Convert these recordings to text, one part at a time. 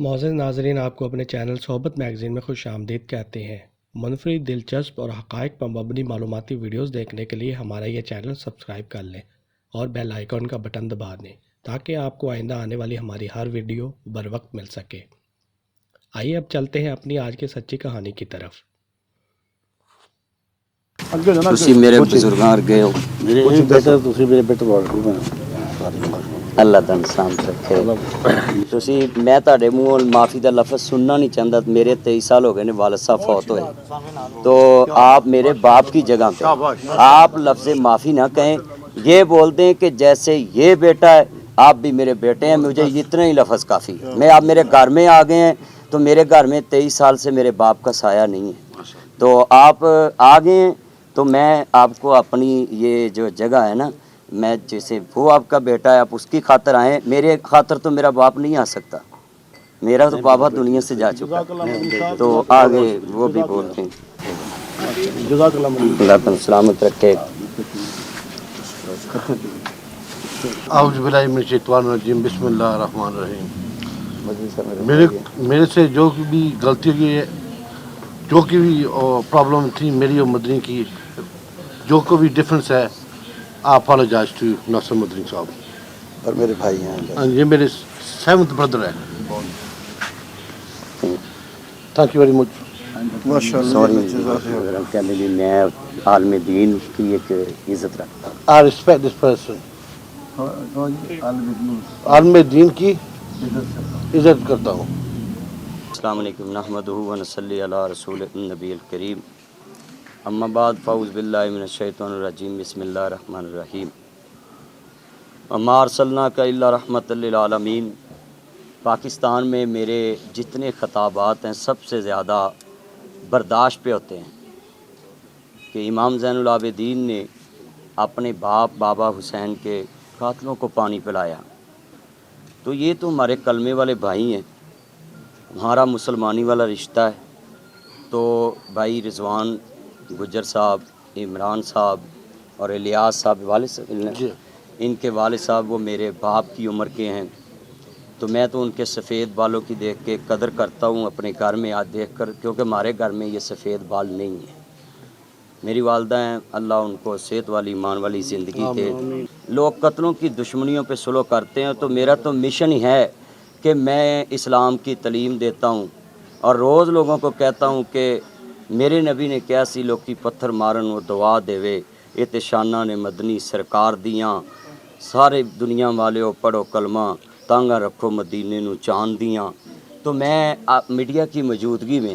معزز ناظرین، آپ کو اپنے چینل صحبت میگزین میں خوش آمدید کہتے ہیں۔ منفرد، دلچسپ اور حقائق پر مبنی معلوماتی ویڈیوز دیکھنے کے لیے ہمارا یہ چینل سبسکرائب کر لیں اور بیل آئیکن کا بٹن دبا دیں تاکہ آپ کو آئندہ آنے والی ہماری ہر ویڈیو بر وقت مل سکے۔ آئیے اب چلتے ہیں اپنی آج کی سچی کہانی کی طرف۔ تسی میرے بزرگاں ورگے ہو، اللہ تن سلامت رکھے۔ تسی میں تہاڈے منہوں معافی دا لفظ سننا نہیں چاہتا۔ میرے 23 سال ہو گئے نے، والد صاحب فوت ہوئے، تو آپ میرے باپ کی جگہ پہ آپ لفظ معافی نہ کہیں، یہ بول دیں کہ جیسے یہ بیٹا ہے آپ بھی میرے بیٹے ہیں، مجھے اتنا ہی لفظ کافی ہے۔ میں آپ میرے گھر میں آ گئے ہیں تو میرے گھر میں 23 سال سے میرے باپ کا سایہ نہیں ہے، تو آپ آ گئے ہیں تو میں آپ کو اپنی یہ جو جگہ ہے نا، میں جیسے وہ آپ کا بیٹا ہے، آپ اس کی خاطر آئیں، میرے خاطر تو میرا باپ نہیں آ سکتا، میرا تو بابا دنیا سے جا چکا، تو آگے وہ بھی بولتے ہیں۔ اللہ تعالیٰ سلامت رکھے۔ اعوذ باللہ من الشیطان الرجیم، بسم اللہ الرحمن الرحیم۔ میرے سے جو بھی غلطی ہوئی ہے، جو کی بھی پرابلم تھی میری اور مدنی کی، جو کو بھی ڈفرینس ہے، اپالوجائز ٹو ناصر مدنی صاحب، اور میرے بھائی ہیں، یہ میرے 7th بردر ہے۔ Thank you very much. Sorry میں عالم دین کی ایک عزت رکھتا ہوں۔ آئی ریسپیکٹ دس پرسن، عالم دین کی عزت کرتا ہوں۔ السلام علیکم، نحمدہ و نصلی علی رسول النبی الکریم، اما بعد، فاعوذ باللہ من الشیطان الرجیم، بسم اللہ الرحمن الرحیم۔ وما ارسلناک الا رحمۃ للعالمین۔ پاکستان میں میرے جتنے خطابات ہیں سب سے زیادہ برداشت پہ ہوتے ہیں کہ امام زین العابدین نے اپنے باپ بابا حسین کے قاتلوں کو پانی پلایا، تو یہ تو ہمارے کلمے والے بھائی ہیں، ہمارا مسلمانی والا رشتہ ہے، تو بھائی رضوان گجر صاحب، عمران صاحب اور الیاس صاحب والد صاحب، ان کے والد صاحب وہ میرے باپ کی عمر کے ہیں، تو میں تو ان کے سفید بالوں کی دیکھ کے قدر کرتا ہوں اپنے گھر میں آج دیکھ کر، کیونکہ ہمارے گھر میں یہ سفید بال نہیں ہیں۔ میری والدہ ہیں، اللہ ان کو صحت والی ایمان والی زندگی دے۔ لوگ قتلوں کی دشمنیوں پہ سلو کرتے ہیں، تو میرا تو مشن ہی ہے کہ میں اسلام کی تعلیم دیتا ہوں اور روز لوگوں کو کہتا ہوں کہ میرے نبی نے کیا سی لوکی پتھر مارن وہ دعا دیوے، یہ تے شانہ نے مدنی سرکار دیاں، سارے دنیا والے پڑھو کلمہ تانگا رکھو مدینے نو چاند دیاں۔ تو میں میڈیا کی موجودگی میں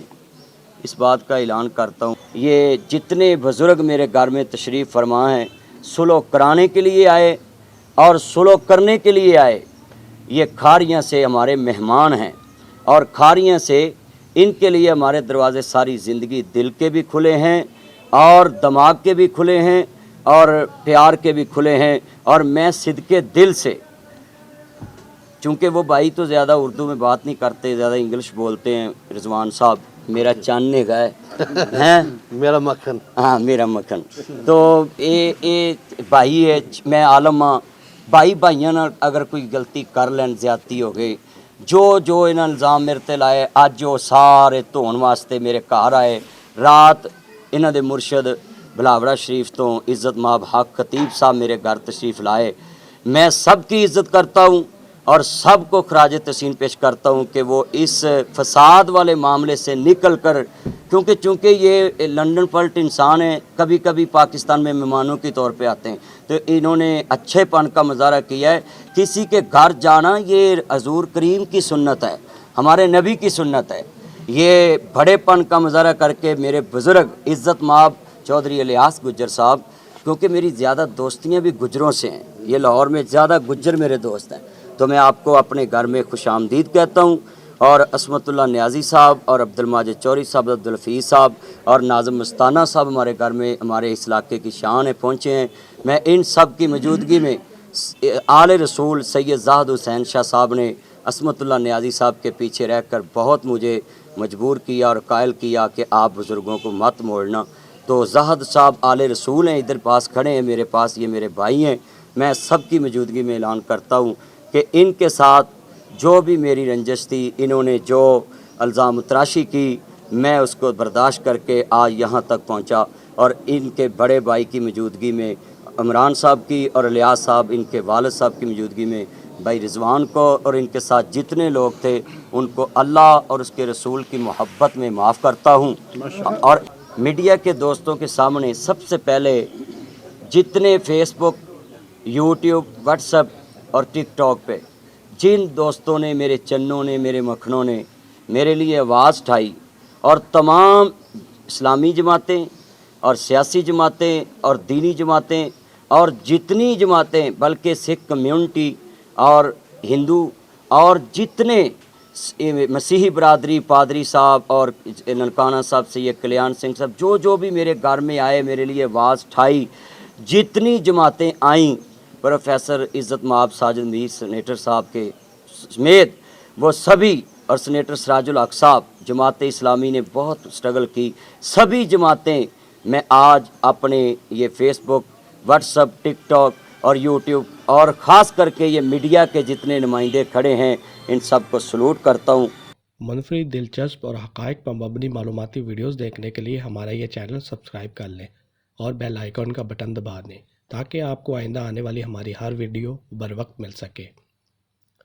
اس بات کا اعلان کرتا ہوں، یہ جتنے بزرگ میرے گھر میں تشریف فرما ہیں، سلو کرانے کے لیے آئے اور سلو کرنے کے لیے آئے، یہ کھاریاں سے ہمارے مہمان ہیں، اور کھاریاں سے ان کے لیے ہمارے دروازے ساری زندگی دل کے بھی کھلے ہیں اور دماغ کے بھی کھلے ہیں اور پیار کے بھی کھلے ہیں، اور میں صدقے دل سے، چونکہ وہ بھائی تو زیادہ اردو میں بات نہیں کرتے، زیادہ انگلش بولتے ہیں، رضوان صاحب میرا چن ہے ہیں، میرا مکھن، ہاں میرا مکھن، تو اے بھائی ہے، میں عالم ہاں، بھائی بھائیاں نال اگر کوئی غلطی کر لین، زیادتی ہو گئی، جو انہاں الزام میرے تے لائے، اج وہ سارے دھون واسطے میرے گھر آئے، رات انہاں دے مرشد بلاوڑا شریف تو عزت مآب حق خطیب صاحب میرے گھر تشریف لائے۔ میں سب کی عزت کرتا ہوں اور سب کو خراج تحسین پیش کرتا ہوں کہ وہ اس فساد والے معاملے سے نکل کر، چونکہ یہ لنڈن پلٹ انسان ہیں، کبھی کبھی پاکستان میں مہمانوں کے طور پہ آتے ہیں، تو انہوں نے اچھے پن کا مظاہرہ کیا ہے۔ کسی کے گھر جانا یہ حضور کریم کی سنت ہے، ہمارے نبی کی سنت ہے، یہ بڑے پن کا مظاہرہ کر کے میرے بزرگ عزت مآب چودھری الیاس گجر صاحب، کیونکہ میری زیادہ دوستیاں بھی گجروں سے ہیں، یہ لاہور میں زیادہ گجر میرے دوست ہیں، تو میں آپ کو اپنے گھر میں خوش آمدید کہتا ہوں، اور عصمت اللہ نیازی صاحب اور عبد الماجد چوری صاحب، عبد الحفیظ صاحب اور ناظم مستانہ صاحب ہمارے گھر میں، ہمارے اس علاقے کی شان ہے، پہنچے ہیں۔ میں ان سب کی موجودگی میں آل رسول سید زاہد حسین شاہ صاحب نے عصمت اللہ نیازی صاحب کے پیچھے رہ کر بہت مجھے مجبور کیا اور قائل کیا کہ آپ بزرگوں کو مت موڑنا، تو زاہد صاحب آل رسول ہیں، ادھر پاس کھڑے ہیں میرے پاس، یہ میرے بھائی ہیں۔ میں سب کی موجودگی میں اعلان کرتا ہوں کہ ان کے ساتھ جو بھی میری رنجش تھی، انہوں نے جو الزام تراشی کی، میں اس کو برداشت کر کے آج یہاں تک پہنچا، اور ان کے بڑے بھائی کی موجودگی میں، عمران صاحب کی اور الیاس صاحب ان کے والد صاحب کی موجودگی میں، بھائی رضوان کو اور ان کے ساتھ جتنے لوگ تھے ان کو اللہ اور اس کے رسول کی محبت میں معاف کرتا ہوں۔ اور میڈیا کے دوستوں کے سامنے سب سے پہلے جتنے فیس بک، یوٹیوب، واٹس ایپ اور ٹک ٹاک پہ جن دوستوں نے، میرے چنوں نے، میرے مکھنوں نے میرے لیے آواز اٹھائی، اور تمام اسلامی جماعتیں اور سیاسی جماعتیں اور دینی جماعتیں اور جتنی جماعتیں، بلکہ سکھ کمیونٹی اور ہندو اور جتنے مسیحی برادری، پادری صاحب اور ننکانہ صاحب، سید کلیان سنگھ صاحب، جو بھی میرے گھر میں آئے، میرے لیے آواز اٹھائی، جتنی جماعتیں آئیں، پروفیسر عزت مآب ساجد میر سینیٹر صاحب کے سمیت وہ سبھی، اور سینیٹر سراج الحق صاحب، جماعت اسلامی نے بہت سٹرگل کی، سبھی جماعتیں میں آج اپنے یہ فیس بک، واٹس ایپ، ٹک ٹاک اور یوٹیوب اور خاص کر کے یہ میڈیا کے جتنے نمائندے کھڑے ہیں ان سب کو سلوٹ کرتا ہوں۔ منفرد، دلچسپ اور حقائق پر مبنی معلوماتی ویڈیوز دیکھنے کے لیے ہمارا یہ چینل سبسکرائب کر لیں اور بیل آئیکن کا بٹن دبا دیں تاکہ آپ کو آئندہ آنے والی ہماری ہر ویڈیو بر وقت مل سکے۔